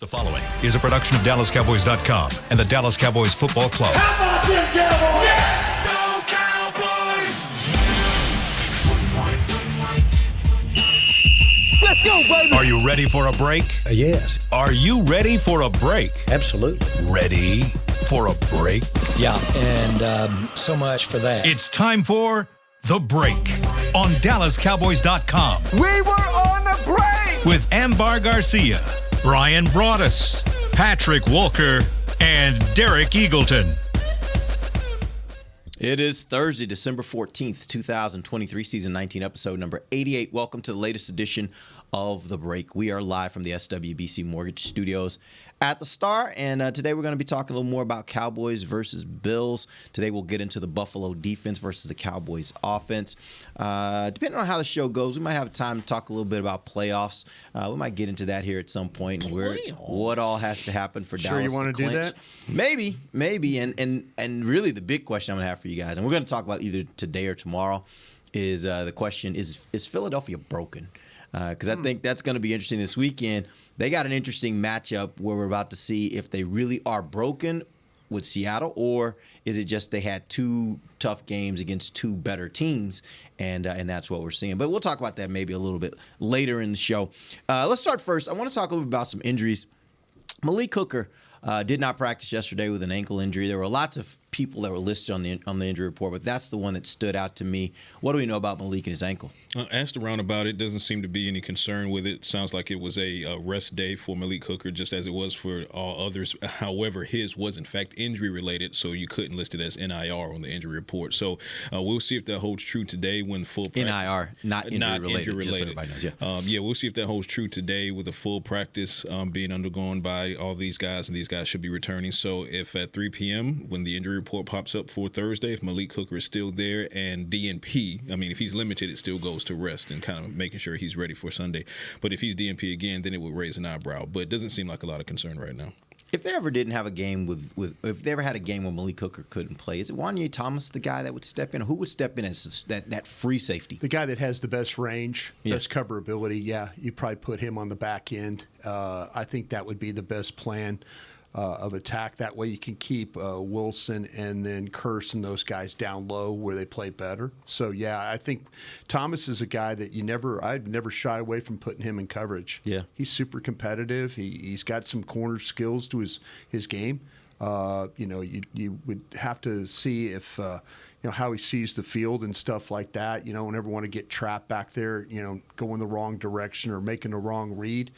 The following is a production of DallasCowboys.com and the Dallas Cowboys Football Club. How about them Cowboys? Yeah! Go Cowboys! Let's go, baby! Are you ready for a break? Yes, Are you ready for a break? absolutely. Ready for a break? Yeah, and so much for that. It's time for The Break on DallasCowboys.com We were on a break! with Ambar Garcia, Brian Broaddus, Patrick Walker, and Derek Eagleton. It is Thursday, December 14th, 2023, season 19, episode number 88. Welcome to the latest edition of The Break. We are live from the SWBC Mortgage Studios at the Star, and today we're going to be talking a little more about Cowboys versus Bills. Today we'll get into the Buffalo defense versus the Cowboys offense. Depending on how the show goes, we might have time to talk a little bit about playoffs. We might get into that here at some point. What all has to happen for Dallas you want to do clinch. that? Maybe, and really the big question I'm going to have for you guys, and we're going to talk about either today or tomorrow, is the question, is Philadelphia broken? Because I think that's going to be interesting this weekend. They got an interesting matchup where we're about to see if they really are broken with Seattle, or is it just they had two tough games against two better teams, and that's what we're seeing. But we'll talk about that maybe a little bit later in the show. Let's start first. I want to talk a little bit about some injuries. Malik Hooker did not practice yesterday with an ankle injury. There were lots of people that were listed on the injury report, but that's the one that stood out to me. What do we know about Malik and his ankle? Asked around about it. Doesn't seem to be any concern with it. Sounds like it was a rest day for Malik Hooker, just as it was for all others. However, his was, in fact, injury-related, so you couldn't list it as NIR on the injury report. So we'll see if that holds true today when full practice. NIR, not injury-related. Just so everybody knows, yeah. We'll see if that holds true today with a full practice being undergone by all these guys, and these guys should be returning. So if at 3 p.m., when the injury report pops up for Thursday, if Malik Hooker is still there and DNP, I mean, if he's limited, it still goes to rest and kind of making sure he's ready for Sunday. But if he's DNP again, then it would raise an eyebrow. But it doesn't seem like a lot of concern right now. If they ever didn't have a game if they ever had a game where Malik Hooker couldn't play, is it Wanye Thomas the guy that would step in? Who would step in as that free safety? The guy that has the best range, best coverability, you probably put him on the back end. I think that would be the best plan of attack. That way you can keep Wilson and then Curse and those guys down low where they play better. So, I think Thomas is a guy that I'd never shy away from putting him in coverage. Yeah. He's super competitive. He's got some corner skills to his game. You would have to see if how he sees the field and stuff like that. You don't ever want to get trapped back there, going the wrong direction or making the wrong read.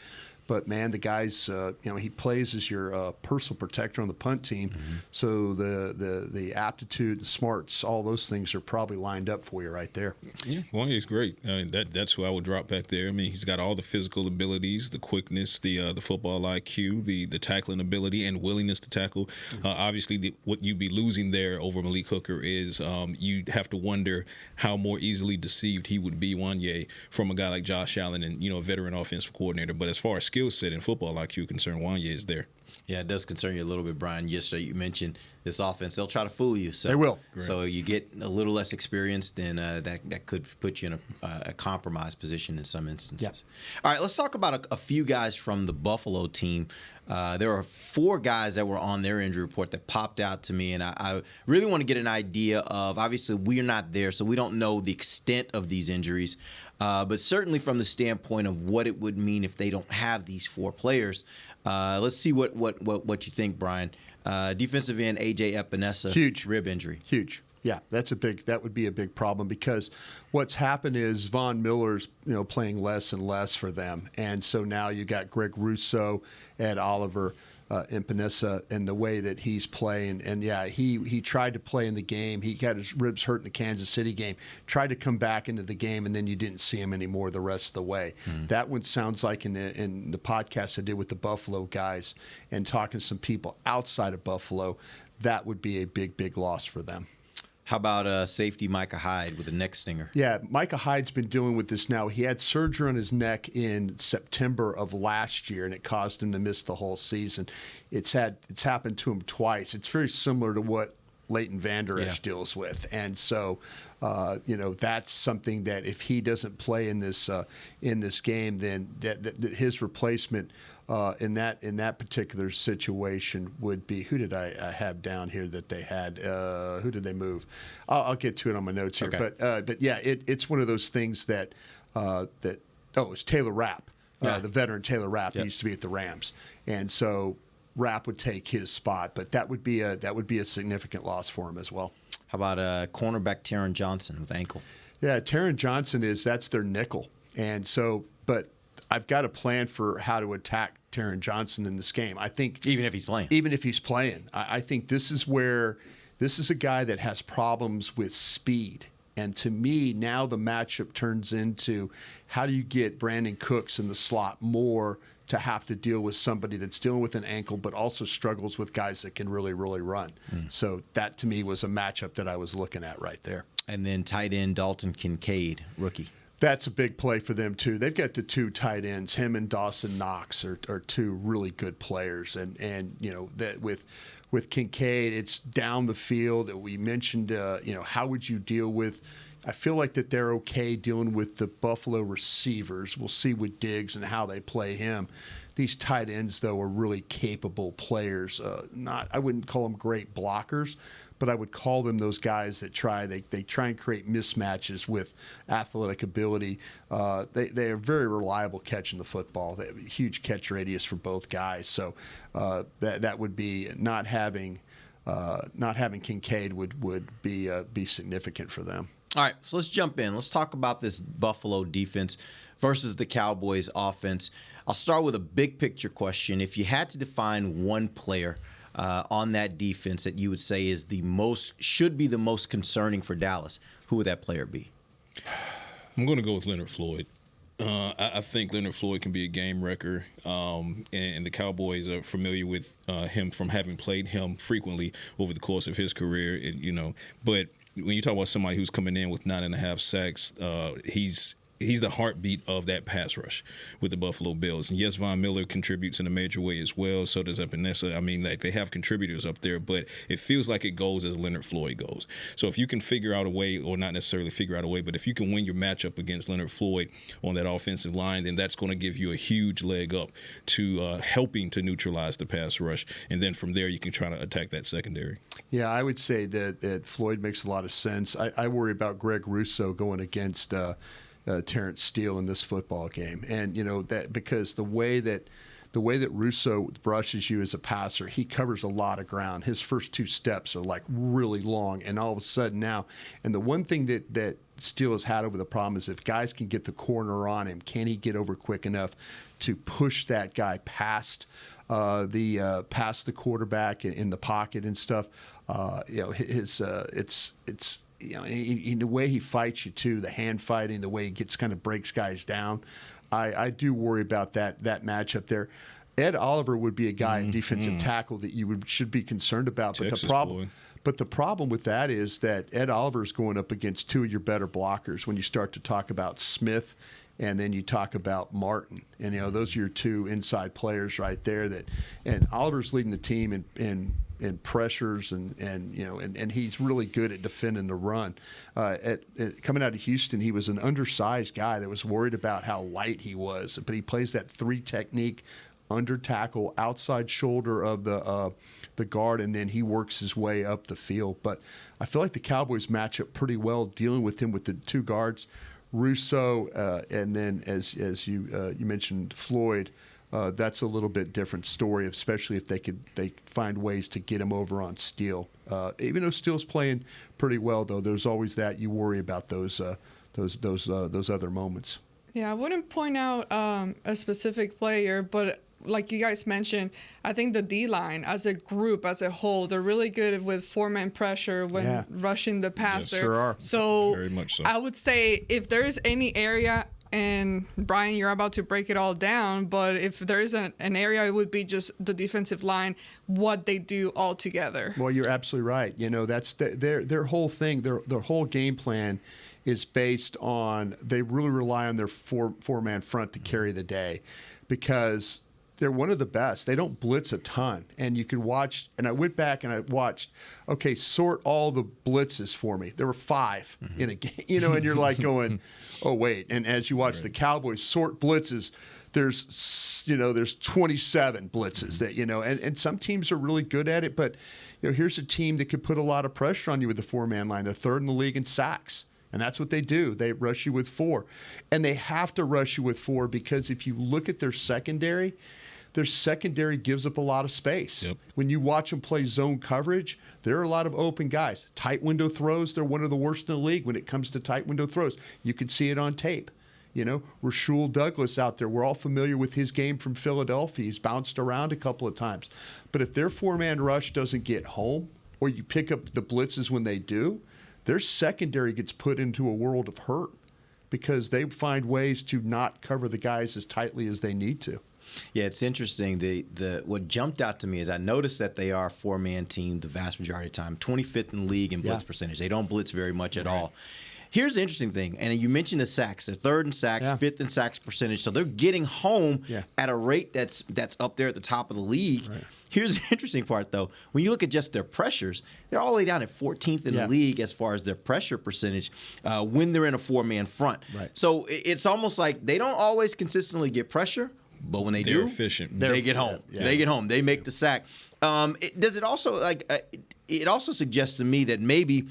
But, man, the guy's, he plays as your personal protector on the punt team. Mm-hmm. So the aptitude, the smarts, all those things are probably lined up for you right there. Yeah, well, he's great. That's who I would drop back there. I mean, he's got all the physical abilities, the quickness, the football IQ, the tackling ability, and willingness to tackle. Mm-hmm. Obviously, what you'd be losing there over Malik Hooker is you'd have to wonder how more easily deceived he would be, Wanye, from a guy like Josh Allen and, a veteran offensive coordinator. But as far as skill set and football IQ concerned, Wanye is there. Yeah, it does concern you a little bit, Brian. Yesterday you mentioned this offense. They'll try to fool you. So, they will. So you get a little less experience, then that could put you in a compromised position in some instances. Yeah. All right, let's talk about a few guys from the Buffalo team. There are 4 guys that were on their injury report that popped out to me, and I really want to get an idea of, obviously we're not there, so we don't know the extent of these injuries, but certainly from the standpoint of what it would mean if they don't have these 4 players. Let's see what you think, Brian. Defensive end A.J. Epinesa, huge rib injury. Huge. Yeah, that would be a big problem because what's happened is Von Miller's playing less and less for them, and so now you got Greg Rousseau, Ed Oliver, Epinesa, and the way that he's playing. And he tried to play in the game. He got his ribs hurt in the Kansas City game. Tried to come back into the game, and then you didn't see him anymore the rest of the way. Mm-hmm. That one sounds like in the podcast I did with the Buffalo guys and talking to some people outside of Buffalo, that would be a big, big loss for them. How about safety Micah Hyde with a neck stinger? Yeah, Micah Hyde's been dealing with this now. He had surgery on his neck in September of last year, and it caused him to miss the whole season. It's happened to him twice. It's very similar to what Leighton Vander Esch deals with. And so, that's something that if he doesn't play in this game, then that his replacement in that particular situation would be, who did I have down here that they had? Who did they move? I'll get to it on my notes here. Okay. But yeah, it's one of those things that it's Taylor Rapp, the veteran Taylor Rapp. He used to be at the Rams, and so Rapp would take his spot, but that would be a significant loss for him as well. How about cornerback Taron Johnson with ankle? Yeah, Taron Johnson that's their nickel, and so but I've got a plan for how to attack Taron Johnson in this game. I think Even if he's playing, I think this is a guy that has problems with speed. And to me, now the matchup turns into how do you get Brandon Cooks in the slot more to have to deal with somebody that's dealing with an ankle but also struggles with guys that can really, really run. So that, to me, was a matchup that I was looking at right there. And then tight end Dalton Kincaid, rookie. That's a big play for them, too. They've got the two tight ends. Him and Dawson Knox are two really good players. And that with Kincaid, it's down the field. We mentioned, how would you deal with – I feel like that they're okay dealing with the Buffalo receivers. We'll see with Diggs and how they play him. These tight ends, though, are really capable players. I wouldn't call them great blockers, but I would call them those guys that try and create mismatches with athletic ability. They are very reliable catching the football. They have a huge catch radius for both guys. So that would be not having Kincaid would be significant for them. All right, so let's jump in. Let's talk about this Buffalo defense versus the Cowboys offense. I'll start with a big picture question. If you had to define one player on that defense that you would say should be the most concerning for Dallas, who would that player be? I'm going to go with Leonard Floyd. I think Leonard Floyd can be a game wrecker, and the Cowboys are familiar with him from having played him frequently over the course of his career. But when you talk about somebody who's coming in with 9.5 sacks, he's the heartbeat of that pass rush with the Buffalo Bills. And yes, Von Miller contributes in a major way as well. So does Epinesa. I mean, they have contributors up there, but it feels like it goes as Leonard Floyd goes. So if you can figure out a way, or not necessarily figure out a way, but if you can win your matchup against Leonard Floyd on that offensive line, then that's going to give you a huge leg up to helping to neutralize the pass rush. And then from there, you can try to attack that secondary. Yeah, I would say that Floyd makes a lot of sense. I worry about Greg Russo going against Terrence Steele in this football game, and that because the way that Russo brushes you as a passer, he covers a lot of ground. His first two steps are like really long, and all of a sudden now, and the one thing that Steele has had over the problem is if guys can get the corner on him, can he get over quick enough to push that guy past the quarterback in the pocket and stuff? In the way he fights you too, the hand fighting, the way he breaks guys down, I do worry about that matchup there. Ed Oliver would be a guy in defensive tackle that you should be concerned about. Texas But the problem with that is that Ed Oliver is going up against two of your better blockers when you start to talk about Smith and then you talk about Martin. And those are your two inside players right there. And Oliver's leading the team in pressures and he's really good at defending the run. Coming out of Houston, he was an undersized guy that was worried about how light he was, but he plays that 3 technique, under tackle, outside shoulder of the guard, and then he works his way up the field. But I feel like the Cowboys match up pretty well dealing with him with the 2 guards, Russo, and then as you mentioned, Floyd. That's a little bit different story, especially if they find ways to get him over on Steele. Even though Steele's playing pretty well, though, there's always that you worry about those other moments. Yeah, I wouldn't point out a specific player, but like you guys mentioned, I think the D-line as a group, as a whole, they're really good with 4-man pressure when rushing the passer. Yeah, sure are. So Very much so. I would say if there's any area, and Brian, you're about to break it all down, but if there is an area, it would be just the defensive line, what they do all together. Well, you're absolutely right. That's their whole thing, their whole game plan is based on they really rely on their four-man front to carry the day because They're one of the best. They don't blitz a ton. And you can watch, and I went back and I watched, okay, sort all the blitzes for me. There were 5 in a game, and you're like going, oh, wait. And as you watch the Cowboys sort blitzes, there's 27 blitzes that, and some teams are really good at it. But, here's a team that could put a lot of pressure on you with the 4-man line. They're 3rd in the league in sacks. And that's what they do. They rush you with 4. And they have to rush you with 4 because if you look at their secondary gives up a lot of space. Yep. When you watch them play zone coverage, there are a lot of open guys. Tight window throws, they're one of the worst in the league when it comes to tight window throws. You can see it on tape. Rasul Douglas out there, we're all familiar with his game from Philadelphia. He's bounced around a couple of times. But if their 4-man rush doesn't get home, or you pick up the blitzes when they do, their secondary gets put into a world of hurt because they find ways to not cover the guys as tightly as they need to. Yeah, it's interesting. What jumped out to me is I noticed that they are a 4-man team the vast majority of the time, 25th in the league in blitz percentage. They don't blitz very much at all. Here's the interesting thing, and you mentioned the sacks. They're 3rd in sacks, 5th in sacks percentage, so they're getting home at a rate that's up there at the top of the league. Right. Here's the interesting part, though. When you look at just their pressures, they're all the way down at 14th in the league as far as their pressure percentage when they're in a 4-man front. Right. So it's almost like they don't always consistently get pressure, but when they're efficient. They get home. Yeah. They get home. They make the sack. Does it also it also suggests to me that maybe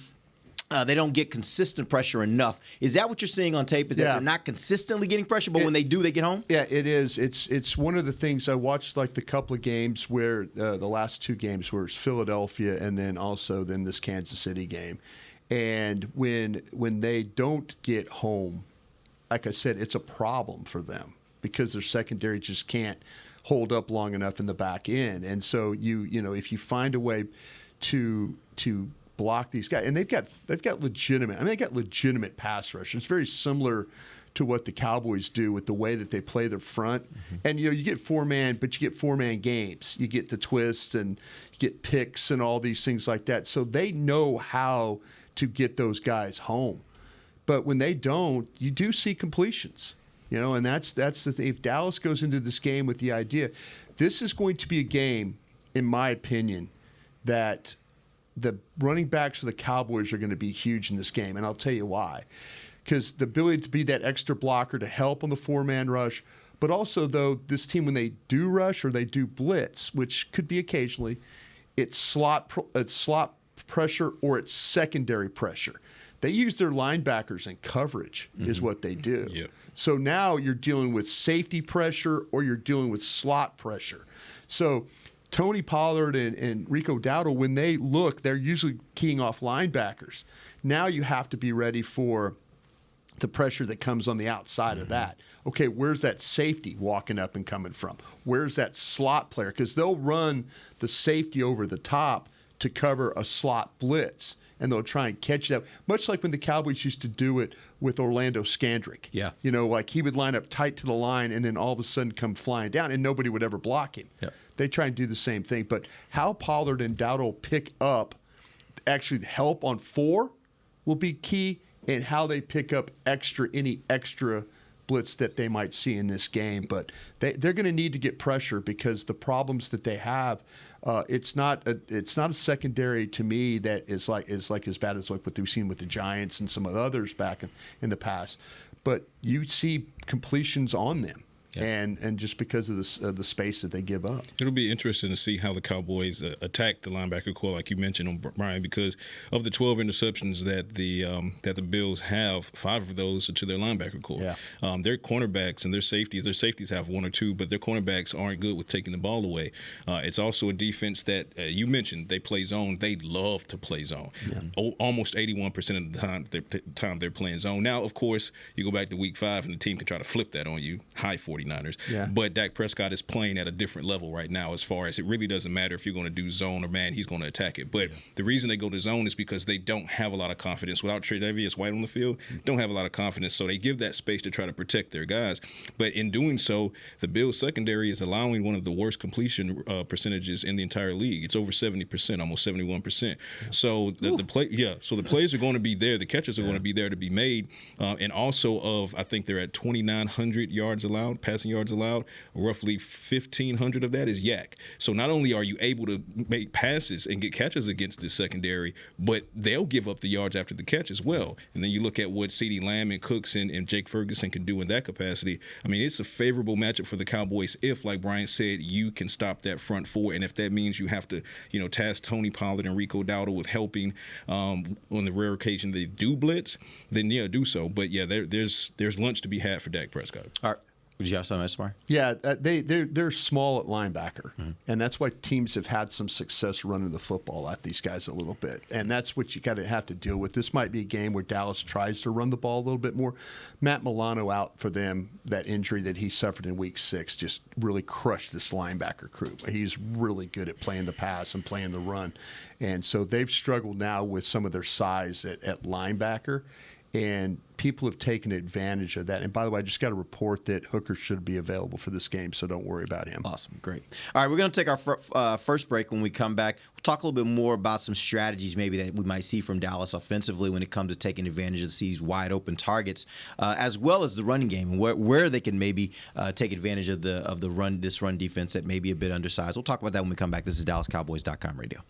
they don't get consistent pressure enough. Is that what you're seeing on tape? Is that they're not consistently getting pressure, but when they do, they get home? Yeah, it is. It's one of the things I watched, like the couple of games where the last 2 games where it's Philadelphia and then this Kansas City game. And when they don't get home, like I said, it's a problem for them because their secondary just can't hold up long enough in the back end. And so if you find a way to block these guys, and they've got legitimate pass rush. It's very similar to what the Cowboys do with the way that they play their front. Mm-hmm. And you get 4-man, but you get 4-man games. You get the twists and you get picks and all these things like that. So they know how to get those guys home. But when they don't, you do see completions. And that's the thing. If Dallas goes into this game with the idea, this is going to be a game, in my opinion, that the running backs for the Cowboys are going to be huge in this game, and I'll tell you why. Because the ability to be that extra blocker to help on the 4-man rush, but also, though, this team, when they do rush or they do blitz, which could be occasionally, it's slot pressure or it's secondary pressure. They use their linebackers in coverage is what they do. Yep. So now you're dealing with safety pressure or you're dealing with slot pressure. So Tony Pollard and Rico Dowdle, when they look, they're usually keying off linebackers. Now you have to be ready for the pressure that comes on the outside of that. Okay, where's that safety walking up and coming from? Where's that slot player? Because they'll run the safety over the top to cover a slot blitz, and they'll try and catch that, much like when the Cowboys used to do it with Orlando Scandrick. Yeah. Like he would line up tight to the line and then all of a sudden come flying down, and nobody would ever block him. Yep. They try and do the same thing. But how Pollard and Dowdle pick up actually help on 4 will be key, and how they pick up any extra blitz that they might see in this game. But they're going to need to get pressure because the problems that they have, it's not a secondary to me that is like as bad as like what we've seen with the Giants and some of the others back in the past. But you see completions on them. Yeah. And just because of the space that they give up. It'll be interesting to see how the Cowboys attack the linebacker core, like you mentioned, Brian, because of the 12 interceptions that the Bills have, 5 of those are to their linebacker core. Yeah. Their cornerbacks and their safeties have 1 or 2, but their cornerbacks aren't good with taking the ball away. It's also a defense that you mentioned, they play zone. They love to play zone. Yeah. Almost 81% of the time they're playing zone. Now, of course, you go back to week 5 and the team can try to flip that on you, high 49ers. Yeah. But Dak Prescott is playing at a different level right now, as far as it really doesn't matter if you're going to do zone or man, he's going to attack it. But the reason they go to zone is because they don't have a lot of confidence. Without Tre'Davious White on the field, don't have a lot of confidence, so they give that space to try to protect their guys. But in doing so, the Bills secondary is allowing one of the worst completion percentages in the entire league. It's over 70%, almost 71%. Yeah. So the plays are going to be there. The catches are going to be there to be made. And also I think they're at 2,900 yards allowed, passing yards allowed, roughly 1,500 of that is yak. So not only are you able to make passes and get catches against this secondary, but they'll give up the yards after the catch as well. And then you look at what CeeDee Lamb and Cooks and Jake Ferguson can do in that capacity. I mean, it's a favorable matchup for the Cowboys if, like Brian said, you can stop that front four. And if that means you have to, task Tony Pollard and Rico Dowdle with helping on the rare occasion they do blitz, then do so. But yeah, there's lunch to be had for Dak Prescott. All right. Would you have something else, Mark? Yeah, they're small at linebacker, and that's why teams have had some success running the football at these guys a little bit, and that's what you got to have to deal with. This might be a game where Dallas tries to run the ball a little bit more. Matt Milano out for them, that injury that he suffered in Week 6 just really crushed this linebacker crew. He's really good at playing the pass and playing the run, and so they've struggled now with some of their size at linebacker. And people have taken advantage of that. And by the way, I just got a report that Hooker should be available for this game, so don't worry about him. Awesome. Great. All right, we're going to take our first break. When we come back, we'll talk a little bit more about some strategies maybe that we might see from Dallas offensively when it comes to taking advantage of these wide open targets, as well as the running game and where they can maybe take advantage of the run defense that may be a bit undersized. We'll talk about that when we come back. This is DallasCowboys.com radio.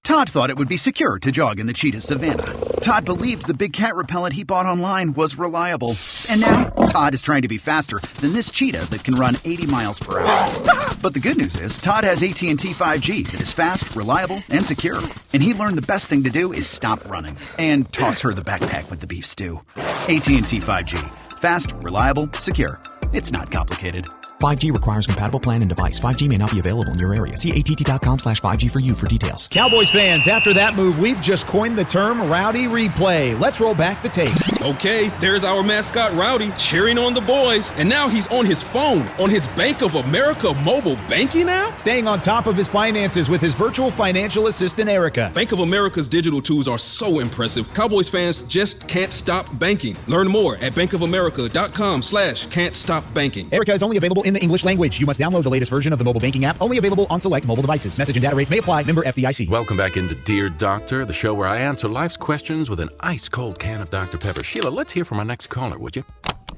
Todd thought it would be secure to jog in the cheetah savanna. Todd believed the big cat repellent he bought online was reliable. And now, Todd is trying to be faster than this cheetah that can run 80 miles per hour. But the good news is, Todd has AT&T 5G that is fast, reliable, and secure. And he learned the best thing to do is stop running and toss her the backpack with the beef stew. AT&T 5G. Fast, reliable, secure. It's not complicated. 5G requires compatible plan and device. 5G may not be available in your area. See att.com/5G for you for details. Cowboys fans, after that move, we've just coined the term Rowdy Replay. Let's roll back the tape. Okay, there's our mascot Rowdy cheering on the boys. And now he's on his phone, on his Bank of America mobile banking app? Staying on top of his finances with his virtual financial assistant, Erica. Bank of America's digital tools are so impressive. Cowboys fans just can't stop banking. Learn more at bankofamerica.com/can't-stop-banking. Erica is only available in the English language. You must download the latest version of the mobile banking app, only available on select mobile devices. Message and data rates may apply. Member FDIC. Welcome back into Dear Doctor, the show where I answer life's questions with an ice-cold can of Dr. Pepper. Sheila, let's hear from our next caller, would you?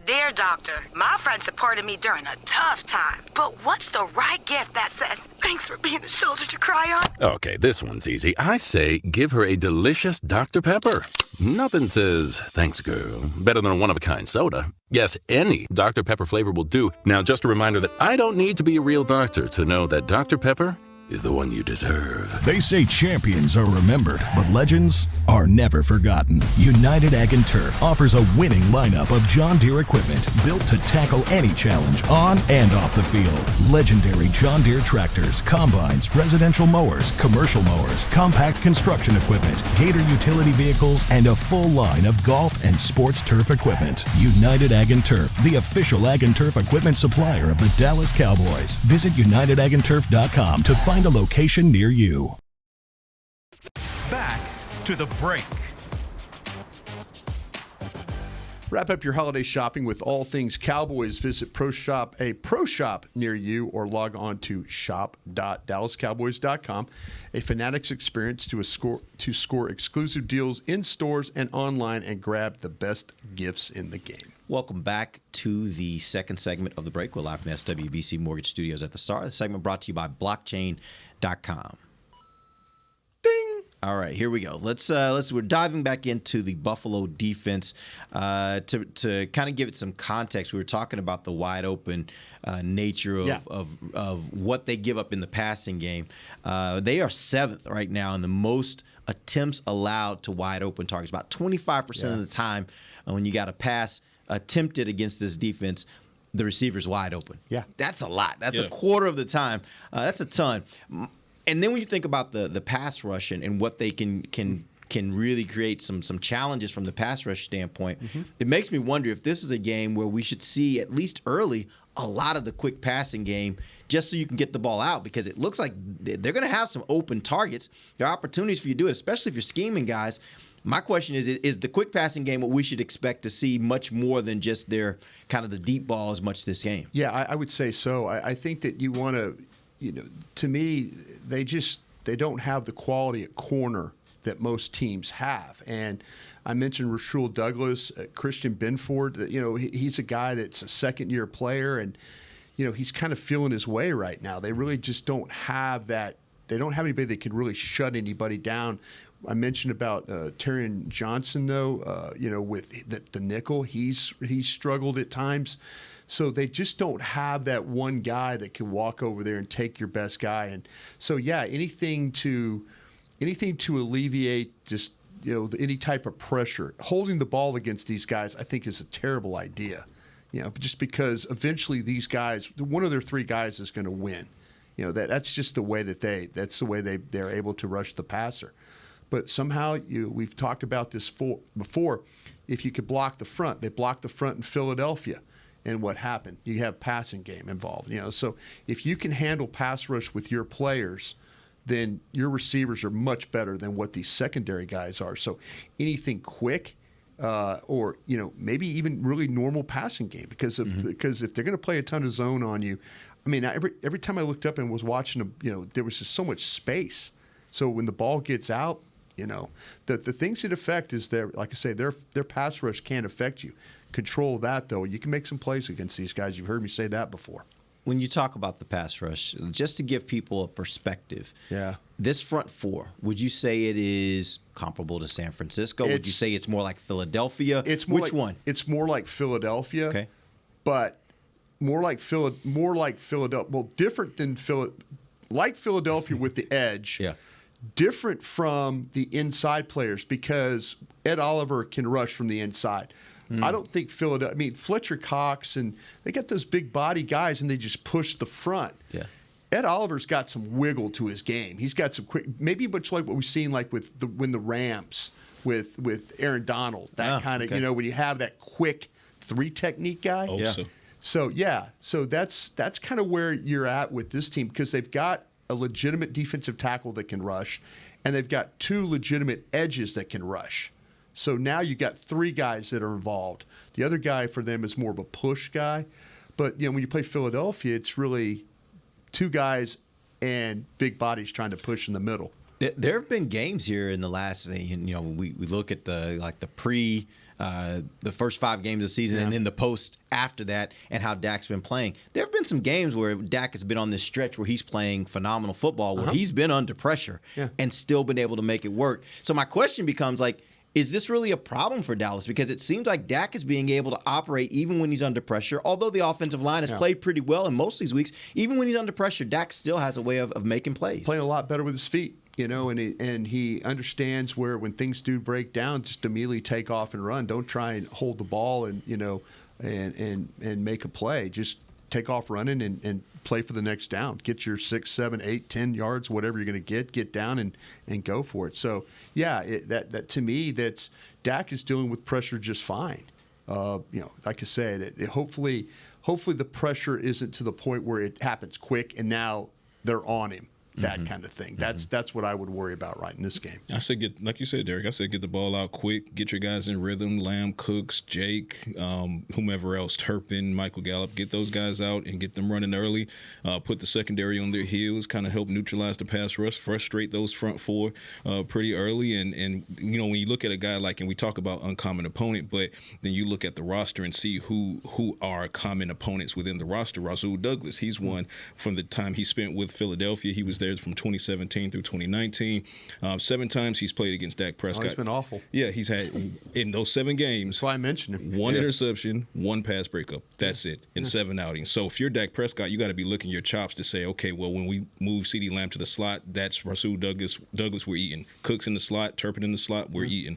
Dear Doctor, my friend supported me during a tough time, but what's the right gift that says, thanks for being a shoulder to cry on? Okay, this one's easy. I say give her a delicious Dr. Pepper. Nothing says, thanks, girl, better than a one-of-a-kind soda. Yes, any Dr. Pepper flavor will do. Now, just a reminder that I don't need to be a real doctor to know that Dr. Pepper is the one you deserve. They say champions are remembered, but legends are never forgotten. United Ag and Turf offers a winning lineup of John Deere equipment built to tackle any challenge on and off the field. Legendary John Deere tractors, combines, residential mowers, commercial mowers, compact construction equipment, Gator utility vehicles, and a full line of golf and sports turf equipment. United Ag and Turf, the official Ag and Turf equipment supplier of the Dallas Cowboys. Visit UnitedAgAndTurf.com to find a location near you. Back to the break. Wrap up your holiday shopping with all things Cowboys. Visit a pro shop near you, or log on to shop.dallascowboys.com. A Fanatics experience to score exclusive deals in stores and online and grab the best gifts in the game. Welcome back to the second segment of the break. We're live from SWBC Mortgage Studios at the Star. The segment brought to you by blockchain.com. Ding. All right, here we go. We're diving back into the Buffalo defense to kind of give it some context. We were talking about the wide open nature of what they give up in the passing game. They are 7th right now in the most attempts allowed to wide open targets. About 25% of the time when you got a pass attempted against this defense, the receiver's wide open. Yeah. That's a lot. That's a quarter of the time. That's a ton. And then when you think about the pass rush and what they can really create some challenges from the pass rush standpoint, it makes me wonder if this is a game where we should see, at least early, a lot of the quick passing game just so you can get the ball out, because it looks like they're going to have some open targets. There are opportunities for you to do it, especially if you're scheming guys. My question is the quick passing game what we should expect to see much more than just their kind of the deep ball as much this game? Yeah, I would say so. I think that you want to, to me, they don't have the quality at corner that most teams have. And I mentioned Rasul Douglas, Christian Benford. He's a guy that's a second-year player, and he's kind of feeling his way right now. They really just don't have that. They don't have anybody that can really shut anybody down. I mentioned about Tyrion Johnson, though. With the nickel, he's struggled at times. So they just don't have that one guy that can walk over there and take your best guy. And so, yeah, anything to alleviate just any type of pressure, holding the ball against these guys, I think is a terrible idea. Just because eventually these guys, one of their three guys is going to win. That's just the way they're able to rush the passer. But somehow we've talked about this before. If you could block the front, they blocked the front in Philadelphia. And what happened? You have passing game involved. So if you can handle pass rush with your players, then your receivers are much better than what these secondary guys are. So anything quick, or maybe even really normal passing game, because if they're going to play a ton of zone on you, I mean, every time I looked up and was watching them, there was just so much space. So when the ball gets out, the things that affect is like I say, their pass rush can't affect you. Control that, though. You can make some plays against these guys. You've heard me say that before. When you talk about the pass rush, just to give people a perspective, this front four, would you say it is comparable to San Francisco? Would you say it's more like Philadelphia? Which one? It's more like Philadelphia. Okay. But more like Philadelphia. Well, different than like Philadelphia with the edge. Yeah. Different from the inside players because Ed Oliver can rush from the inside. I don't think Philadelphia. I mean, Fletcher Cox, and they got those big body guys, and they just push the front. Yeah. Ed Oliver's got some wiggle to his game. He's got some quick, maybe much like what we've seen, like when the Rams with Aaron Donald, that kind of when you have that quick three technique guy. So that's kind of where you're at with this team because they've got a legitimate defensive tackle that can rush, and they've got two legitimate edges that can rush. So now you've got three guys that are involved. The other guy for them is more of a push guy. But, when you play Philadelphia, it's really two guys and big bodies trying to push in the middle. There have been games here in the last, we look at the first 5 games of the season and then the post after that and how Dak's been playing. There have been some games where Dak has been on this stretch where he's playing phenomenal football, where he's been under pressure and still been able to make it work. So my question becomes is this really a problem for Dallas? Because it seems like Dak is being able to operate even when he's under pressure. Although the offensive line has played pretty well in most of these weeks, even when he's under pressure, Dak still has a way of making plays. Playing a lot better with his feet, and he understands where when things do break down, just immediately take off and run. Don't try and hold the ball and and make a play. Just take off running and play for the next down. Get your 6, 7, 8, 10 yards, whatever you're going to get down and go for it. So, that to me, that's Dak is dealing with pressure just fine. Like I said, hopefully the pressure isn't to the point where it happens quick and now they're on him. That kind of thing. That's what I would worry about right in this game. I said like you said, Derek. I said get the ball out quick, get your guys in rhythm. Lamb, Cooks, Jake, whomever else, Turpin, Michael Gallup, get those guys out and get them running early. Put the secondary on their heels, kind of help neutralize the pass rush, frustrate those front four pretty early. And when you look at a guy and we talk about uncommon opponent, but then you look at the roster and see who are common opponents within the roster. Rasul Douglas, he's one from the time he spent with Philadelphia. He was there from 2017 through 2019. 7 times he's played against Dak Prescott. He's been awful. Yeah, he's had, in those 7 games, that's why I mentioned him. 1 interception, 1 pass breakup. That's it, in 7 outings. So if you're Dak Prescott, you got to be licking your chops to say, okay, well, when we move CeeDee Lamb to the slot, that's Rasul Douglas, we're eating. Cooks in the slot, Turpin in the slot, we're eating.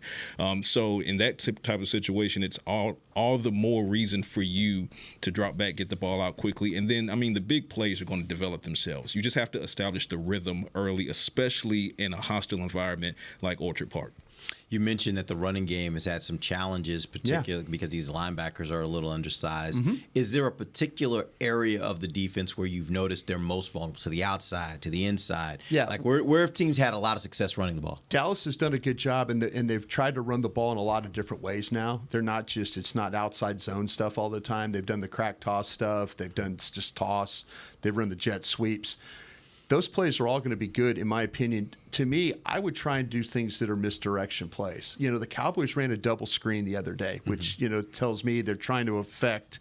So in that type of situation, it's all the more reason for you to drop back, get the ball out quickly. And then, the big plays are going to develop themselves. You just have to establish the rhythm early, especially in a hostile environment like Orchard Park. You mentioned that the running game has had some challenges, particularly because these linebackers are a little undersized. Is there a particular area of the defense where you've noticed they're most vulnerable, to the outside, to the inside? Yeah. Like where have teams had a lot of success running the ball? Dallas has done a good job, and they've tried to run the ball in a lot of different ways now. They're not just, it's not outside zone stuff all the time. They've done the crack toss stuff. They've done just toss. They've run the jet sweeps. those plays are all going to be good, in my opinion. To me, I would try and do things that are misdirection plays. The Cowboys ran a double screen the other day, which, tells me they're trying to affect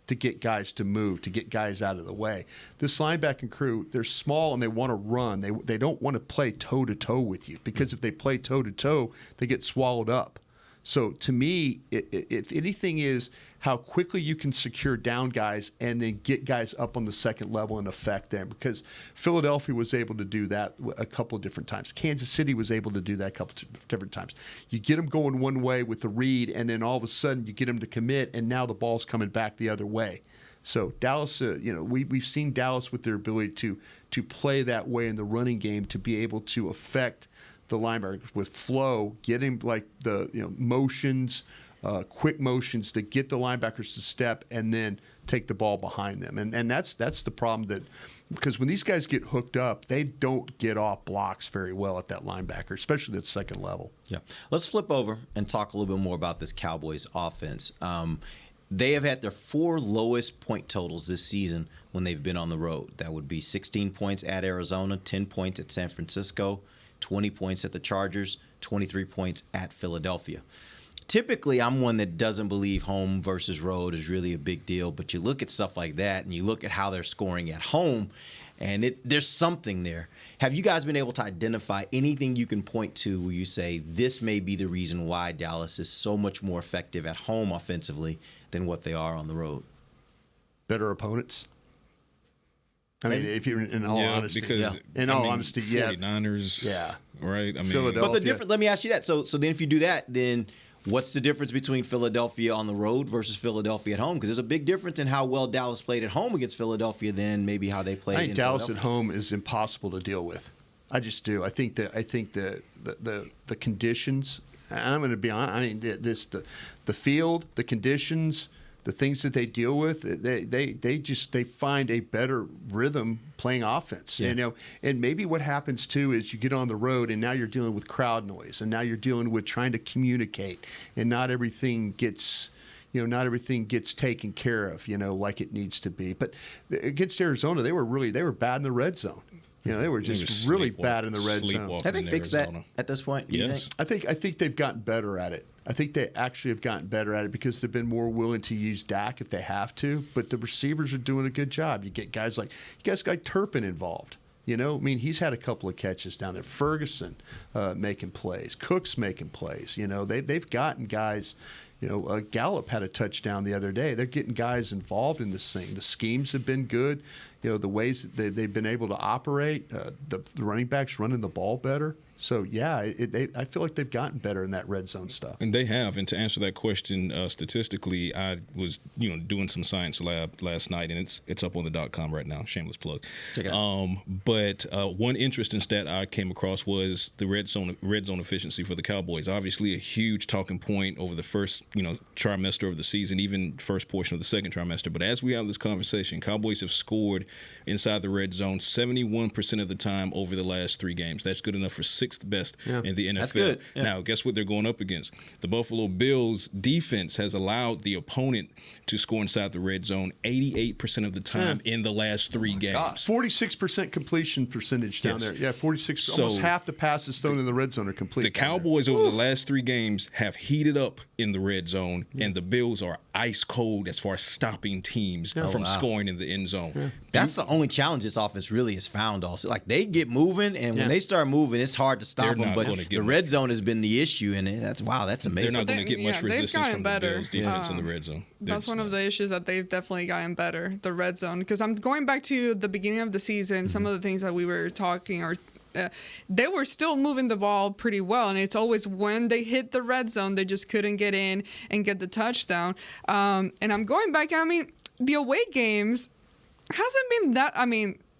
to get guys to move, to get guys out of the way. This linebacking crew, they're small and they want to run. They don't want to play toe-to-toe with you, because if they play toe-to-toe, they get swallowed up. So to me, if anything is how quickly you can secure down guys and then get guys up on the second level and affect them, because Philadelphia was able to do that a couple of different times. Kansas City was able to do that a couple of different times. You get them going one way with the read, and then all of a sudden you get them to commit, and now the ball's coming back the other way. So Dallas, we've seen Dallas with their ability to play that way in the running game, to be able to affect the linebackers with flow, getting like the motions, quick motions to get the linebackers to step and then take the ball behind them. And that's the problem, that because when these guys get hooked up, they don't get off blocks very well at that linebacker, especially at second level. Yeah. Let's flip over and talk a little bit more about this Cowboys offense. They have had their 4 lowest point totals this season when they've been on the road. That would be 16 points at Arizona, 10 points at San Francisco, 20 points at the Chargers, 23 points at Philadelphia. Typically, I'm one that doesn't believe home versus road is really a big deal, but you look at stuff like that and you look at how they're scoring at home, and there's something there. Have you guys been able to identify anything you can point to where you say this may be the reason why Dallas is so much more effective at home offensively than what they are on the road? Better opponents. I mean, if you're in all honesty, in all honesty, 49ers, right? I mean, Philadelphia. But the difference. Let me ask you that. So then, if you do that, then what's the difference between Philadelphia on the road versus Philadelphia at home? Because there's a big difference in how well Dallas played at home against Philadelphia than maybe how they played. I think Dallas at home is impossible to deal with. I just do. I think the conditions. And I'm going to be honest. I mean, the field, the conditions, the things that they deal with, they find a better rhythm playing offense. Yeah. And maybe what happens too is you get on the road and now you're dealing with crowd noise, and now you're dealing with trying to communicate, and not everything gets taken care of, like it needs to be. But against Arizona, they were bad in the red zone. They were just really bad in the red zone. Have they fixed that at this point? Yes. I think they've gotten better at it. I think they actually have gotten better at it because they've been more willing to use Dak if they have to. But the receivers are doing a good job. You get guys like Turpin involved. He's had a couple of catches down there. Ferguson making plays. Cook's making plays. They've gotten guys. Gallup had a touchdown the other day. They're getting guys involved in this thing. The schemes have been good. The ways that they've been able to operate, the running backs running the ball better. So, I feel like they've gotten better in that red zone stuff. And they have. And to answer that question, statistically, I was doing some science lab last night, and it's up on the .com right now. Shameless plug. Check it out. But one interesting stat I came across was the red zone efficiency for the Cowboys. Obviously, a huge talking point over the first trimester of the season, even first portion of the second trimester. But as we have this conversation, Cowboys have scored inside the red zone 71% of the time over the last 3 games. That's good enough for 6th best in the NFL. That's good. Yeah. Now, guess what they're going up against? The Buffalo Bills defense has allowed the opponent to score inside the red zone 88% of the time in the last 3 games. 46% completion percentage down there. Yeah, 46. So almost half the passes thrown in the red zone are complete. The Cowboys over the last 3 games have heated up in the red zone, and the Bills are ice cold as far as stopping teams from scoring in the end zone. Yeah. That's the only challenge this offense really has found also. Like, they get moving, and when they start moving, it's hard to stop them. But the red zone has been the issue, and that's amazing. They're not going to get much resistance from the Bills defense in the red zone. That's one of the issues that they've definitely gotten better, the red zone. Because I'm going back to the beginning of the season, some of the things that we were talking they were still moving the ball pretty well, and it's always when they hit the red zone, they just couldn't get in and get the touchdown. And I'm going back, the away games hasn't been that,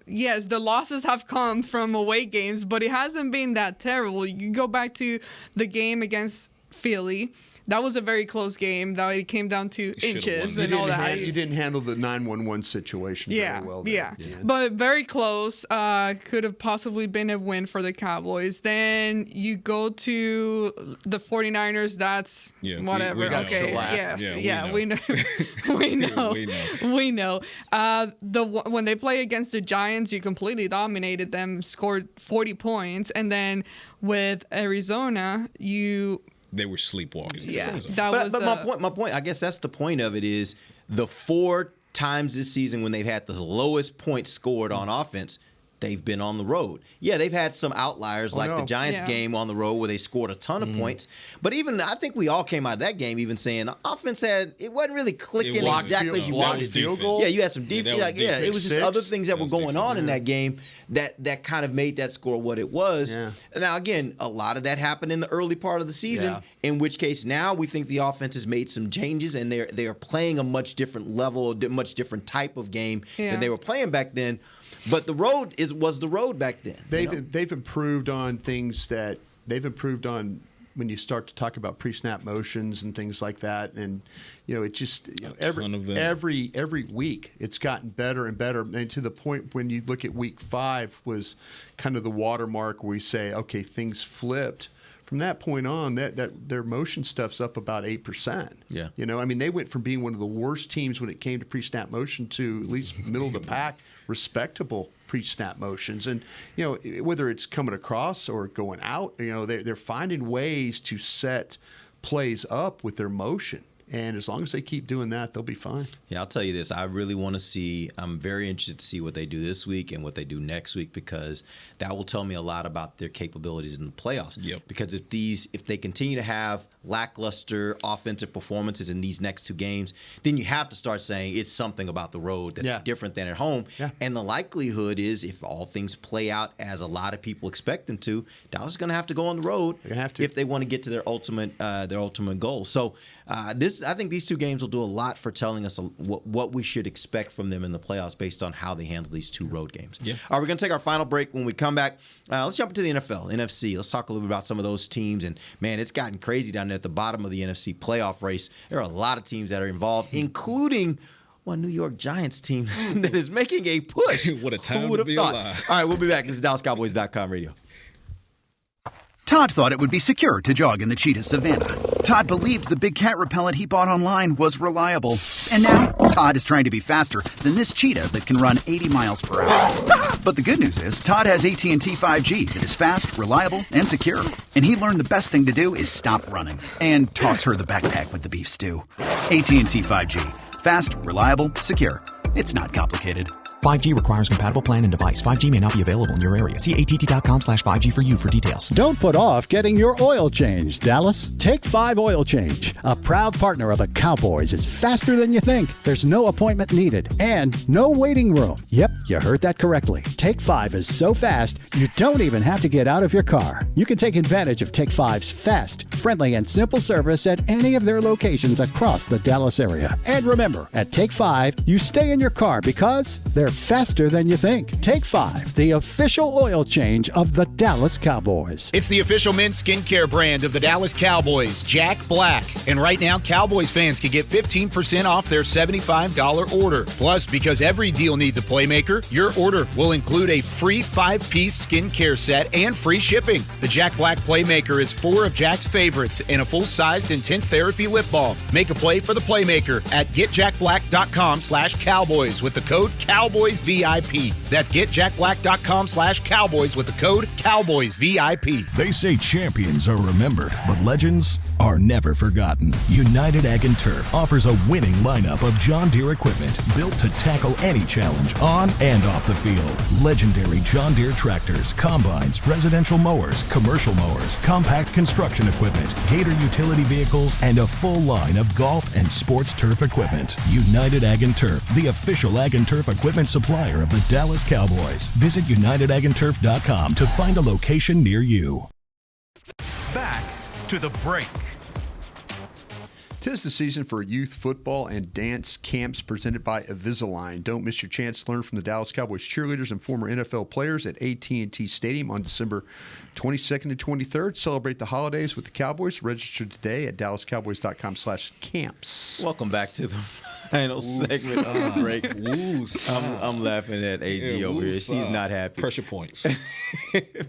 yes, the losses have come from away games, but it hasn't been that terrible. You go back to the game against Philly. that was a very close game. That it came down to inches and all that. You didn't handle the 911 situation very well there. But very close. Could have possibly been a win for the Cowboys. Then you go to the 49ers. That's whatever. We got Okay. We know. We know. When they play against the Giants, you completely dominated them, scored 40 points, and then with Arizona, they were sleepwalking. Yeah, but my point, I guess that's the point of it, is the 4 times this season when they've had the lowest points scored on offense, they've been on the road. Yeah, they've had some outliers the Giants game on the road where they scored a ton of points. But even I think we all came out of that game even saying offense it wasn't really clicking exactly as you wanted field goal. Yeah, you had some defense. It was just other things that were going on in that game that kind of made that score what it was. Yeah. Now, again, a lot of that happened in the early part of the season, in which case now we think the offense has made some changes and they are playing a much different level, a much different type of game than they were playing back then. But the road was the road back then. They've improved on things that they've improved on when you start to talk about pre-snap motions and things like that, and it just every week it's gotten better and better, and to the point when you look at week 5 was kind of the watermark where we say, okay, things flipped. From that point on, that their motion stuff's up about 8%. Yeah. They went from being one of the worst teams when it came to pre-snap motion to at least middle of the pack, respectable pre-snap motions. And, whether it's coming across or going out, they're finding ways to set plays up with their motion. And as long as they keep doing that, they'll be fine. Yeah, I'll tell you this. I really want to see – I'm very interested to see what they do this week and what they do next week, because that will tell me a lot about their capabilities in the playoffs. Yep. Because if they continue to have lackluster offensive performances in these next 2 games, then you have to start saying it's something about the road that's different than at home. Yeah. And the likelihood is, if all things play out as a lot of people expect them to, Dallas is going to have to go on the road if they want to get to their ultimate goal. So I think these 2 games will do a lot for telling us what we should expect from them in the playoffs based on how they handle these 2 road games. Yeah. All right, we're going to take our final break. When we come back, let's jump into the NFL, NFC. Let's talk a little bit about some of those teams. And, man, it's gotten crazy down there at the bottom of the NFC playoff race. There are a lot of teams that are involved, including one New York Giants team that is making a push. What a time to be alive. All right, we'll be back. This is DallasCowboys.com radio. Todd thought it would be secure to jog in the cheetah savanna. Todd believed the big cat repellent he bought online was reliable. And now, Todd is trying to be faster than this cheetah that can run 80 miles per hour. But the good news is, Todd has AT&T 5G that is fast, reliable, and secure. And he learned the best thing to do is stop running and toss her the backpack with the beef stew. AT&T 5G. Fast, reliable, secure. It's not complicated. 5G requires compatible plan and device. 5G may not be available in your area. See att.com/5G for you for details. Don't put off getting your oil changed, Dallas. Take 5 Oil Change, a proud partner of the Cowboys, is faster than you think. There's no appointment needed and no waiting room. Yep, you heard that correctly. Take 5 is so fast, you don't even have to get out of your car. You can take advantage of Take 5's fast, friendly, and simple service at any of their locations across the Dallas area. And remember, at Take 5, you stay in your car because they're faster than you think. Take 5, the official oil change of the Dallas Cowboys. It's the official men's skincare brand of the Dallas Cowboys, Jack Black. And right now, Cowboys fans can get 15% off their $75 order. Plus, because every deal needs a playmaker, your order will include a free 5-piece skincare set and free shipping. The Jack Black Playmaker is 4 of Jack's favorites and a full-sized intense therapy lip balm. Make a play for the Playmaker at getjackblack.com/Cowboys with the code CowboysVIP. That's getjackblack.com/Cowboys with the code CowboysVIP. They say champions are remembered, but legends are never forgotten. United Ag and Turf offers a winning lineup of John Deere equipment built to tackle any challenge on and off the field. Legendary John Deere tractors, combines, residential mowers, commercial mowers, compact construction equipment, Gator utility vehicles, and a full line of golf and sports turf equipment. United Ag and Turf, the official Ag and Turf equipment supplier of the Dallas Cowboys. Visit UnitedAgAndTurf.com to find a location near you. Back to the break. 'Tis the season for youth football and dance camps presented by Invisalign. Don't miss your chance to learn from the Dallas Cowboys cheerleaders and former NFL players at AT&T Stadium on December 22nd and 23rd. Celebrate the holidays with the Cowboys. Register today at dallascowboys.com/camps. Welcome back to the final segment of the break. I'm laughing at AG over here. She's not happy. Pressure points.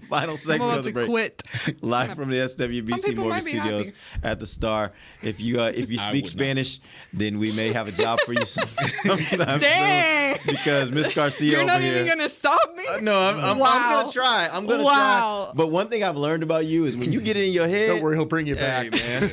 Final segment of the break. Quit. Live from the SWBC Morgan Studios at the Star. If you speak Spanish, then we may have a job for you sometime Dang. soon. Because Miss Garcia You're over not here. even gonna stop me. No, I'm gonna try. I'm gonna try. But one thing I've learned about you is when you get it in your head, don't worry, he'll bring you back, man.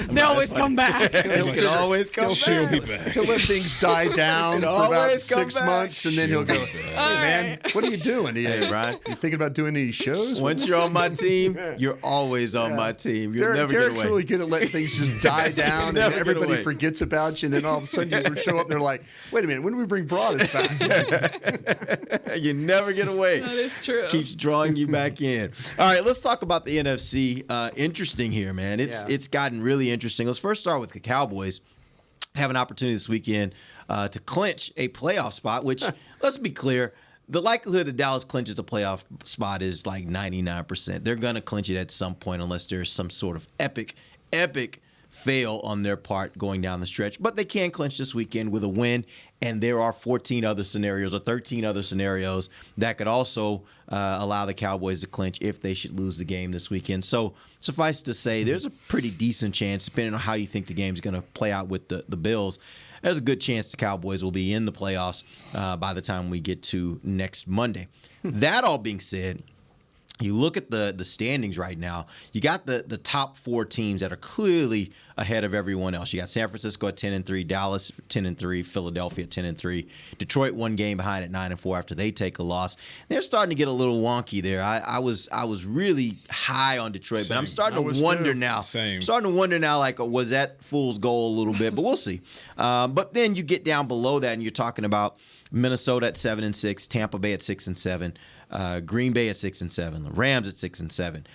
They always come back. He'll always come back. She'll be back. He'll let things die down for about 6 months, and then he'll go, "Hey man, what are you doing? Hey, Brian, you thinking about doing any shows?" Once you're on my team, you're always on my team. You'll never Derek's get away. really good at letting things just die down, and everybody forgets about you, and then all of a sudden you show up, and they're like, "Wait a minute, when do we bring Broadus back?" You never get away. That is true. Keeps drawing you back in. All right, let's talk about the NFC. Interesting here, man. It's gotten really interesting. Let's first start with the Cowboys. Have an opportunity this weekend to clinch a playoff spot, which, let's be clear, the likelihood that Dallas clinches a playoff spot is like 99%. They're going to clinch it at some point unless there's some sort of epic fail on their part going down the stretch. But they can clinch this weekend with a win, and there are 14 other scenarios or 13 other scenarios that could also allow the Cowboys to clinch if they should lose the game this weekend. So suffice to say, there's a pretty decent chance, depending on how you think the game's going to play out with the Bills, there's a good chance the Cowboys will be in the playoffs by the time we get to next Monday. That all being said, you look at the standings right now, you got the top 4 teams that are clearly ahead of everyone else. You got San Francisco at 10-3, Dallas 10-3, Philadelphia at 10-3, Detroit 1 game behind at 9-4 after they take a loss. They're starting to get a little wonky there. I was really high on Detroit, but I'm starting to wonder now. Starting to wonder now, like, was that fool's goal a little bit? But we'll see. But then you get down below that, and you're talking about Minnesota at 7-6, Tampa Bay at 6-7. Green Bay at 6-7, the Rams at 6-7,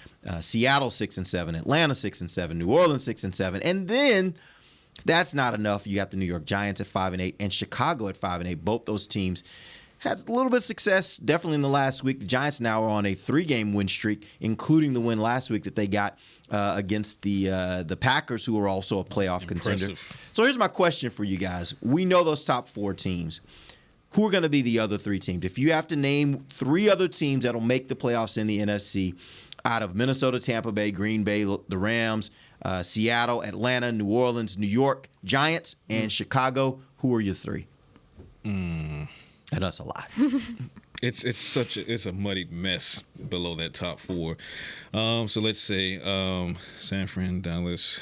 Seattle 6-7, Atlanta 6-7, New Orleans 6-7, and then if that's not enough, you got the New York Giants at 5-8 and Chicago at 5-8. Both those teams had a little bit of success, definitely in the last week. The Giants now are on a 3-game win streak, including the win last week that they got against the Packers, who are also a playoff contender. So here's my question for you guys: we know those top 4 teams. Who are going to be the other 3 teams? If you have to name 3 other teams that'll make the playoffs in the NFC out of Minnesota, Tampa Bay, Green Bay, the Rams, Seattle, Atlanta, New Orleans, New York, Giants, and Chicago, who are your 3? And that's a lot. It's a muddied mess below that top 4. So let's say San Fran, Dallas.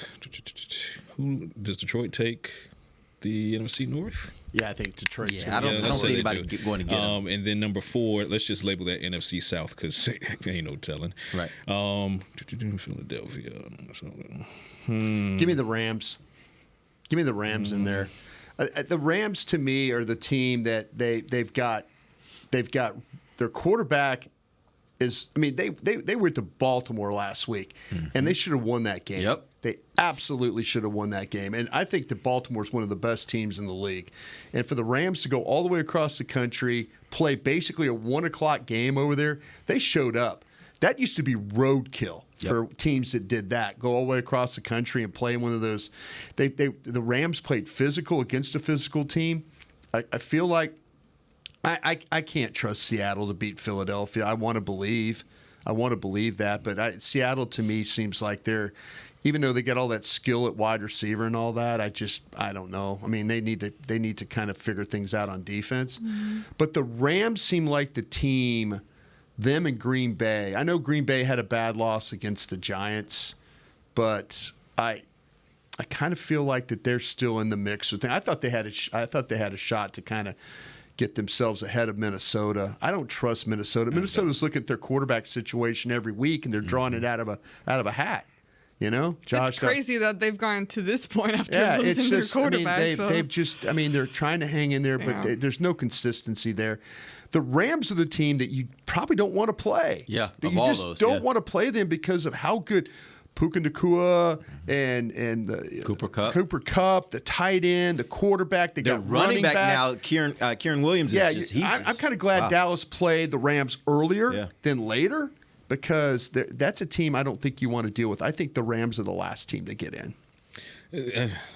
Who does Detroit take? The NFC North? Yeah, I think Detroit. Yeah, I don't see anybody going to get them. And then number 4, let's just label that NFC South because ain't no telling. Right. Philadelphia. Give me the Rams. Give me the Rams in there. The Rams to me are the team that they've got their quarterback is. I mean, they were at the Baltimore last week, and they should have won that game. Yep. They absolutely should have won that game. And I think that Baltimore's one of the best teams in the league. And for the Rams to go all the way across the country, play basically a 1 o'clock game over there, they showed up. That used to be roadkill for teams that did that. Go all the way across the country and play one of those. The Rams played physical against a physical team. I feel like I can't trust Seattle to beat Philadelphia. I want to believe that. But Seattle to me seems like they're – even though they get all that skill at wide receiver and all that, I don't know. I mean, they need to kind of figure things out on defense. Mm-hmm. But the Rams seem like the team, them and Green Bay. I know Green Bay had a bad loss against the Giants, but I kind of feel like that they're still in the mix with them. I thought they had a shot to kind of get themselves ahead of Minnesota. I don't trust Minnesota. Minnesota's looking at their quarterback situation every week, and they're drawing it out of a hat. You know, Josh. It's crazy that they've gone to this point after losing their quarterback. They're trying to hang in there, but there's no consistency there. The Rams are the team that you probably don't want to play. Yeah, you just don't want to play them because of how good Puka Nacua and Cooper Kupp. Cooper Kupp, the tight end, the quarterback. They Their got running back now. Kieran Williams. I'm kind of glad Dallas played the Rams earlier than later because that's a team I don't think you want to deal with. I think the Rams are the last team to get in.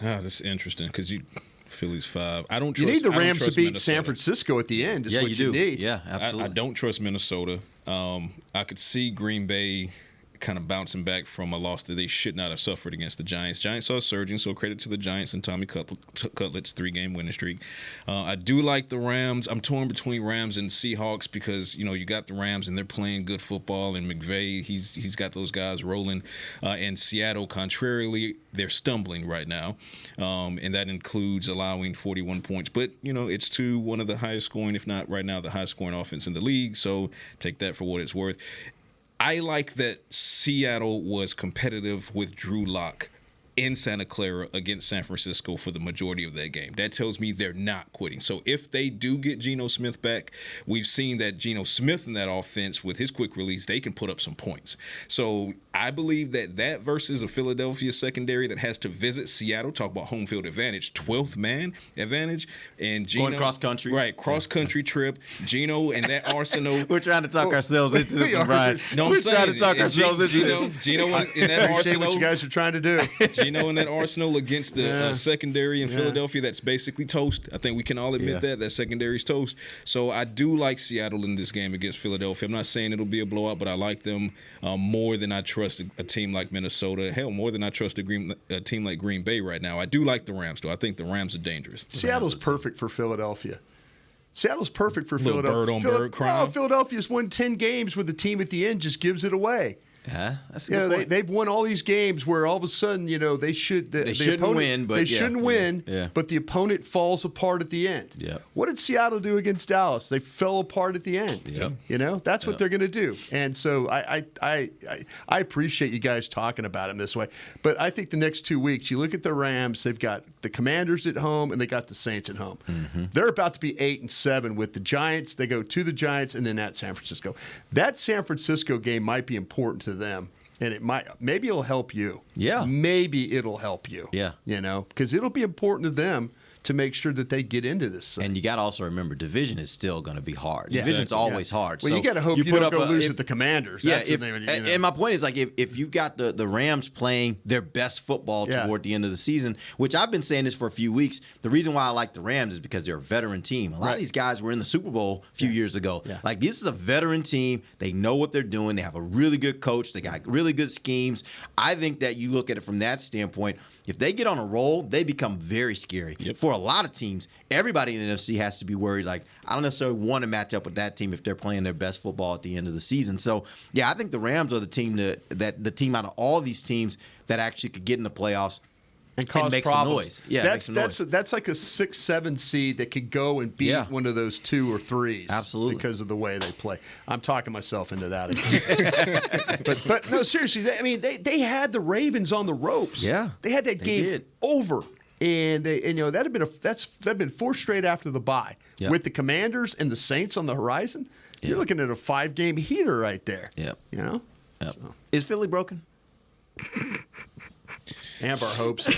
That's interesting because Philly's 5. I don't. You need the Rams to beat Minnesota. San Francisco at the end. Is what you need. Yeah, absolutely. I don't trust Minnesota. I could see Green Bay kind of bouncing back from a loss that they should not have suffered against the Giants. Giants are surging, so credit to the Giants and Tommy Cutlett's 3-game winning streak. I do like the Rams. I'm torn between Rams and Seahawks because, you got the Rams and they're playing good football, and McVay, he's got those guys rolling. And Seattle, contrarily, they're stumbling right now, and that includes allowing 41 points. But, it's to one of the highest scoring, if not right now, the highest scoring offense in the league, so take that for what it's worth. I like that Seattle was competitive with Drew Lock in Santa Clara against San Francisco for the majority of that game. That tells me they're not quitting. So if they do get Geno Smith back, we've seen that Geno Smith in that offense with his quick release, they can put up some points. So I believe that versus a Philadelphia secondary that has to visit Seattle, talk about home field advantage, 12th man advantage, and Geno going cross country. Right, cross country trip. Geno and that arsenal. We're trying to talk ourselves into this, Brian. We're trying to talk ourselves into this. Geno in that arsenal. What you guys are trying to do. Geno in that arsenal against the secondary in Philadelphia, that's basically toast. I think we can all admit that secondary's toast. So I do like Seattle in this game against Philadelphia. I'm not saying it'll be a blowout, but I like them more than I trust a team like Minnesota. Hell, more than I trust a team like Green Bay right now. I do like the Rams, though. I think the Rams are dangerous. Seattle's perfect for Philadelphia. Seattle's perfect for Little Philadelphia. Bird on bird crime. Philadelphia's won 10 games where the team at the end just gives it away. Yeah, that's a good point. They've won all these games where all of a sudden, they should the shouldn't opponent, win, but they shouldn't win, but the opponent falls apart at the end. Yeah. What did Seattle do against Dallas? They fell apart at the end. Yep. That's what they're going to do. And so I appreciate you guys talking about them this way. But I think the next 2 weeks, you look at the Rams, they've got the Commanders at home and they got the Saints at home. Mm-hmm. They're about to be 8-7 with the Giants. They go to the Giants and then at San Francisco. That San Francisco game might be important to them. And maybe it'll help you. Yeah. Maybe it'll help you. Yeah. Because it'll be important to them to make sure that they get into this thing. And you got to also remember, division is still going to be hard. Yeah. Division's always hard. Well, so you got to hope you don't go lose at the Commanders. That's and my point is, if you got the Rams playing their best football toward the end of the season, which I've been saying this for a few weeks, the reason why I like the Rams is because they're a veteran team. A lot of these guys were in the Super Bowl a few years ago. Yeah. Like, this is a veteran team. They know what they're doing. They have a really good coach. They got really good schemes. I think that you look at it from that standpoint. If they get on a roll, they become very scary. Yep. For a lot of teams, everybody in the NFC has to be worried. Like, I don't necessarily want to match up with that team if they're playing their best football at the end of the season. So, I think the Rams are the team the team out of all these teams that actually could get in the playoffs and cause make problems. Some noise. Yeah, that's like a 6-7 seed that could go and beat one of those 2 or 3s. Absolutely, because of the way they play. I'm talking myself into that again. but no, seriously. I mean, they had the Ravens on the ropes. Yeah, they had that game over, and that'd been 4 straight after the bye with the Commanders and the Saints on the horizon. You're looking at a 5-game heater right there. Yep. Yep. So. Is Philly broken? Amber hopes so.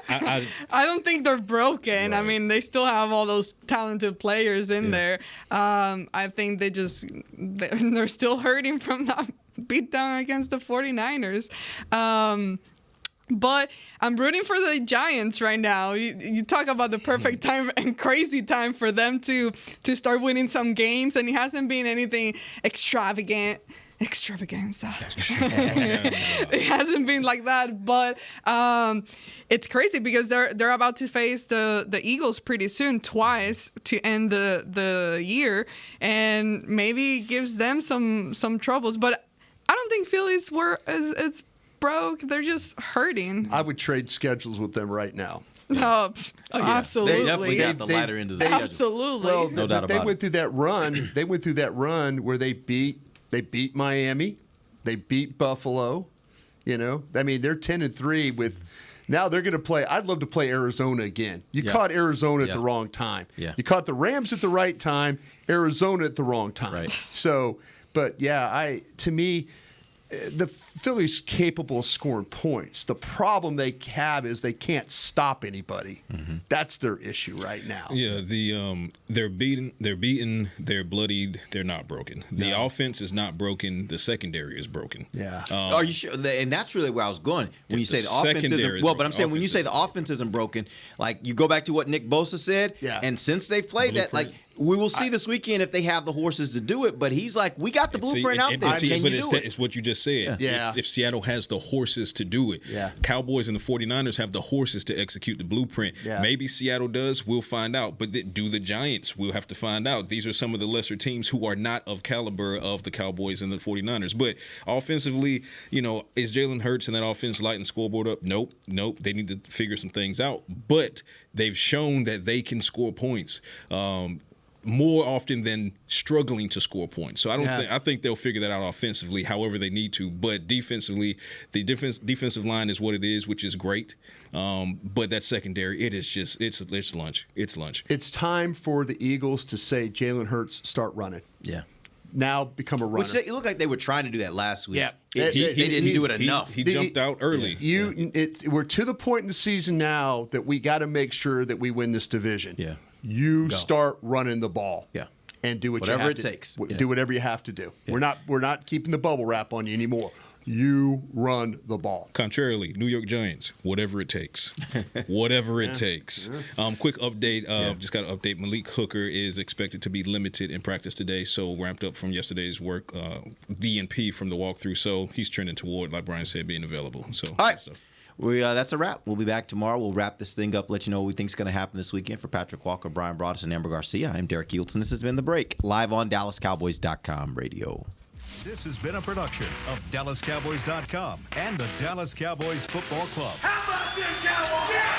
I don't think they're broken. Right. I mean, they still have all those talented players in there. I think they're still hurting from that beatdown against the 49ers. But I'm rooting for the Giants right now. You talk about the perfect time and crazy time for them to start winning some games, and it hasn't been anything extravaganza. It hasn't been like that, but it's crazy because they're about to face the Eagles pretty soon, twice to end the year, and maybe gives them some troubles. But I don't think Phillies it's broke. They're just hurting. I would trade schedules with them right now. Oh, absolutely. They definitely got the lighter end of the schedule. Absolutely. Well, no doubt about it. They went through that run. They went through that run where they beat Miami, they beat Buffalo. I mean, they're 10-3 with. Now they're going to play. I'd love to play Arizona again. You caught Arizona at the wrong time. Yeah. You caught the Rams at the right time, Arizona at the wrong time. Right. So, but to me, the Phillies capable of scoring points. The problem they have is they can't stop anybody. Mm-hmm. That's their issue right now. Yeah, they're beaten, they're bloodied, they're not broken. The offense is not broken. The secondary is broken. Yeah. Are you sure? And that's really where I was going when you say the offense isn't. Well, but I'm saying when you say the offense isn't broken, like you go back to what Nick Bosa said. Yeah. And since they've played that, like. We will see this weekend if they have the horses to do it, but he's like, we got the blueprint out there. Can you do it? It's what you just said. Yeah. If Seattle has the horses to do it. Yeah. Cowboys and the 49ers have the horses to execute the blueprint. Yeah. Maybe Seattle does. We'll find out. But do the Giants? We'll have to find out. These are some of the lesser teams who are not of caliber of the Cowboys and the 49ers. But offensively, is Jalen Hurts and that offense lighting the scoreboard up? Nope. They need to figure some things out. But they've shown that they can score points. More often than struggling to score points. So I think they'll figure that out offensively, however they need to. But defensively, the defensive line is what it is, which is great. But that secondary, it's lunch. It's lunch. It's time for the Eagles to say, Jalen Hurts, start running. Yeah. Now become a runner. Which it looked like they were trying to do that last week. Yeah. They didn't do it enough. He jumped out early. We're to the point in the season now that we got to make sure that we win this division. Yeah. You start running the ball. Yeah. And do whatever you it have to takes. Do whatever you have to do. Yeah. We're not keeping the bubble wrap on you anymore. You run the ball. Contrarily, New York Giants, whatever it takes. Whatever it takes. Quick update. Just got to update. Malik Hooker is expected to be limited in practice today, so ramped up from yesterday's work. DNP from the walkthrough, so he's trending toward, like Brian said, being available. So, all right. That's a wrap. We'll be back tomorrow. We'll wrap this thing up, let you know what we think is going to happen this weekend. For Patrick Walker, Brian Broaddus, and Amber Garcia, I'm Derek Yields, and this has been The Break, live on DallasCowboys.com radio. This has been a production of DallasCowboys.com and the Dallas Cowboys Football Club. How about this, Cowboys? Yeah!